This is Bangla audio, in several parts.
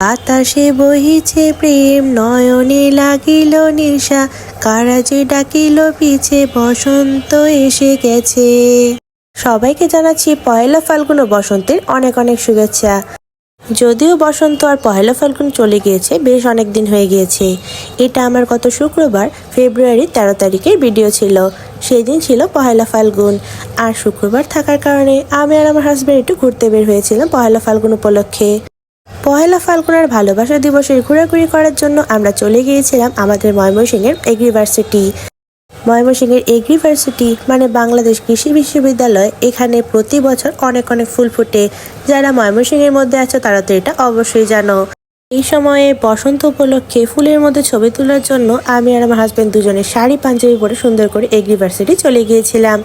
বাতাসে বহিছে প্রেম, নয়নে লাগিল নেশা, কারা যে ডাকিল পিছে, বসন্ত এসে গেছে। সবাইকে জানাচ্ছি পয়লা ফাল্গুন ও বসন্তের অনেক অনেক শুভেচ্ছা। যদিও বসন্ত আর পয়লা ফাল্গুন চলে গিয়েছে, বেশ অনেক দিন হয়ে গিয়েছে। এটা আমার গত শুক্রবার ফেব্রুয়ারি 13 তারিখের ভিডিও ছিল। সেই দিন ছিল পয়লা ফাল্গুন, আর শুক্রবার থাকার কারণে আমি আর আমার হাজব্যান্ড একটু ঘুরতে বের হয়েছিলাম পয়লা ফাল্গুন উপলক্ষে। পয়লা ফাল্গুন আর ভালোবাসা দিবসের ঘোরাঘুরি করার জন্য আমরা চলে গিয়েছিলাম আমাদের ময়মনসিংহের এগ্রিভার্সিটি। ময়মনসিংহের এগ্রিভার্সিটি মানে বাংলাদেশ কৃষি বিশ্ববিদ্যালয়। এখানে প্রতি বছর অনেক অনেক ফুল ফোটে। যারা ময়মনসিংহের মধ্যে আছে তারা তো এটা অবশ্যই জানো। এই সময়ে বসন্ত উপলক্ষে ফুলের মধ্যে ছবি তোলার জন্য আমি আর আমার হাজব্যান্ড দুজনে শাড়ি পাঞ্জাবি পরে সুন্দর করে এগ্রিভার্সিটি চলে গিয়েছিলাম।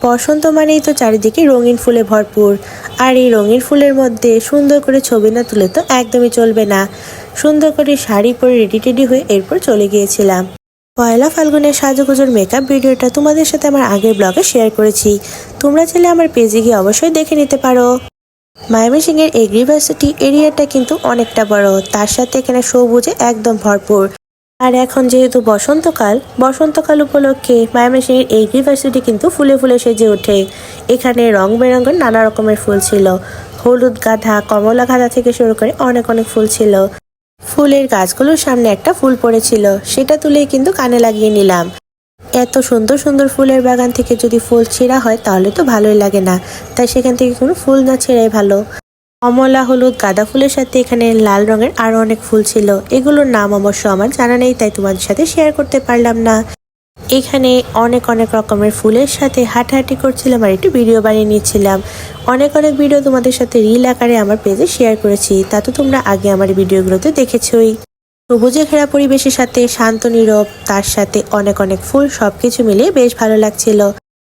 বসন্ত মানেই তো চারিদিকে রঙিন ফুলে ভরপুর, আর এই রঙিন ফুলের মধ্যে সুন্দর করে ছবি না তুলে তো একদমই চলবে না। সুন্দর করে শাড়ি পরে রেডি হয়ে এরপর চলে গিয়েছিলাম। পয়লা ফাল্গুনের সাজুগুজুর মেকআপ ভিডিওটা তোমাদের সাথে আমার আগের ব্লগে শেয়ার করেছি, তোমরা চাইলে আমার পেজে গিয়ে অবশ্যই দেখে নিতে পারো। ময়মনসিংহের এগ্রিভার্সিটি এরিয়াটা কিন্তু অনেকটা বড়, তার সাথে এখানে সবুজে একদম ভরপুর। আর এখন যেহেতু বসন্তকাল উপলক্ষে ময়মনসিংহের এগ্রিভার্সিটি কিন্তু ফুলে ফুলে সেজে ওঠে। এখানে রং বেরঙের নানা রকমের ফুল ছিল, হলুদ গাঁদা, কমলা গাঁদা থেকে শুরু করে অনেক অনেক ফুল ছিল। ফুলের গাছগুলোর সামনে একটা ফুল পড়েছিল, সেটা তুলেই কিন্তু কানে লাগিয়ে নিলাম। এত সুন্দর সুন্দর ফুলের বাগান থেকে যদি ফুল ছিঁড়া হয় তাহলে তো ভালোই লাগে না, তাই সেখান থেকে কোনো ফুল না ছিঁড়াই ভালো। কমলা, হলুদ, গাঁদা ফুলের সাথে এখানে লাল রঙের আরো অনেক ফুল ছিল। এগুলোর নাম অবশ্য আমার জানা নেই, তাই তোমাদের সাথে শেয়ার করতে পারলাম না। এখানে অনেক অনেক রকমের ফুলের সাথে হাঁটাহাঁটি করছিলাম আর একটু ভিডিও বানিয়ে নিচ্ছিলাম। অনেক অনেক ভিডিও তোমাদের সাথে রিল আকারে আমার পেজে শেয়ার করেছি, তা তো তোমরা আগে আমার ভিডিওগুলোতে দেখেছই। সবুজে ঘেরা পরিবেশের সাথে শান্ত নীরব, তার সাথে অনেক অনেক ফুল, সবকিছু মিলিয়ে বেশ ভালো লাগছিল।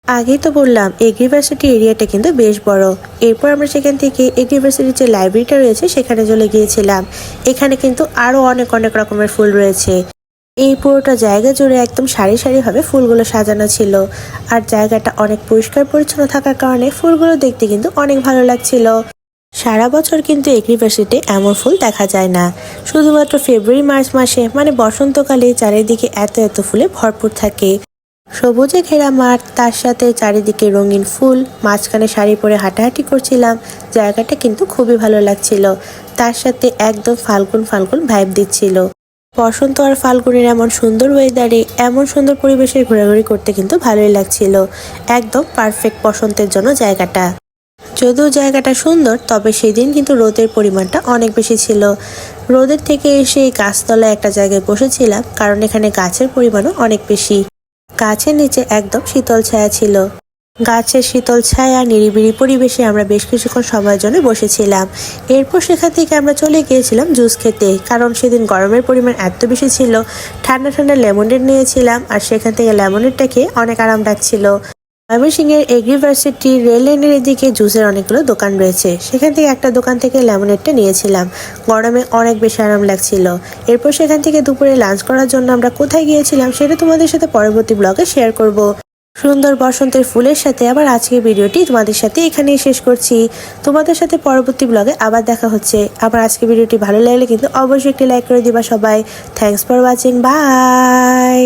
আগেই তো বললাম এগ্রিভার্সিটি এরিয়াটা কিন্তু বেশ বড়। এরপর আমরা সেখান থেকে এগ্রিভার্সিটির যে লাইব্রেরিটা রয়েছে সেখানে চলে গিয়েছিলাম। এখানে কিন্তু আরো অনেক অনেক রকমের ফুল রয়েছে। এই পুরোটা জায়গা জুড়ে একদম সারি সারি ভাবে ফুলগুলো সাজানো ছিল, আর জায়গাটা অনেক পরিষ্কার পরিচ্ছন্ন থাকার কারণে ফুলগুলো দেখতে কিন্তু অনেক ভালো লাগছিল। সারা বছর কিন্তু এগ্রিভার্সিটি এমন ফুল দেখা যায় না, শুধুমাত্র ফেব্রুয়ারি মার্চ মাসে মানে বসন্তকালে চারিদিকে এত এত ফুলে ভরপুর থাকে। সবুজে ঘেরা মাঠ, তার সাথে চারিদিকে রঙিন ফুল, মাঝখানে শাড়ি পরে হাঁটাহাঁটি করছিলাম। জায়গাটা কিন্তু খুবই ভালো লাগছিল, তার সাথে একদম ফাল্গুন ফাল্গুন ভাইব দিচ্ছিল। বসন্ত আর ফাল্গুনের এমন সুন্দর ওয়েদারে এমন সুন্দর পরিবেশে ঘোরাঘুরি করতে কিন্তু ভালোই লাগছিল। একদম পারফেক্ট বসন্তের জন্য জায়গাটা। যদিও জায়গাটা সুন্দর, তবে সেদিন কিন্তু রোদের পরিমাণটা অনেক বেশি ছিল। রোদের থেকে এসে গাছতলায় একটা জায়গায় বসেছিলাম, কারণ এখানে গাছের পরিমাণও অনেক বেশি। গাছের নিচে একদম শীতল ছায়া ছিল। গাছের শীতল ছায়া নিরিবিলি পরিবেশে আমরা বেশ কিছুক্ষণ সময়ের জন্য বসেছিলাম। এরপর সেখান থেকে আমরা চলে গিয়েছিলাম জুস খেতে, কারণ সেদিন গরমের পরিমাণ এত বেশি ছিল। ঠান্ডা ঠান্ডা লেমনেড নিয়েছিলাম, আর সেখান থেকে লেমনেডটা খেয়ে অনেক আরাম লাগছিল। ময়মনসিংহের এগ্রিভার্সিটির রেল লাইনের এদিকে জুসের অনেকগুলো দোকান রয়েছে, সেখান থেকে একটা দোকান থেকে লেমনেডটা নিয়েছিলাম। গরমে অনেক বেশি আরাম লাগছিল। এরপর সেখান থেকে দুপুরে লাঞ্চ করার জন্য আমরা কোথায় গিয়েছিলাম সেটা তোমাদের সাথে পরবর্তী ব্লগে শেয়ার করব। সুন্দর বসন্তের ফুলের সাথে আবার আজকের ভিডিওটি তোমাদের সাথে এখানেই শেষ করছি। তোমাদের সাথে পরবর্তী ব্লগে আবার দেখা হচ্ছে। আবার আজকের ভিডিওটি ভালো লাগলে কিন্তু অবশ্যই একটি লাইক করে দিবা সবাই। Thanks for watching, by.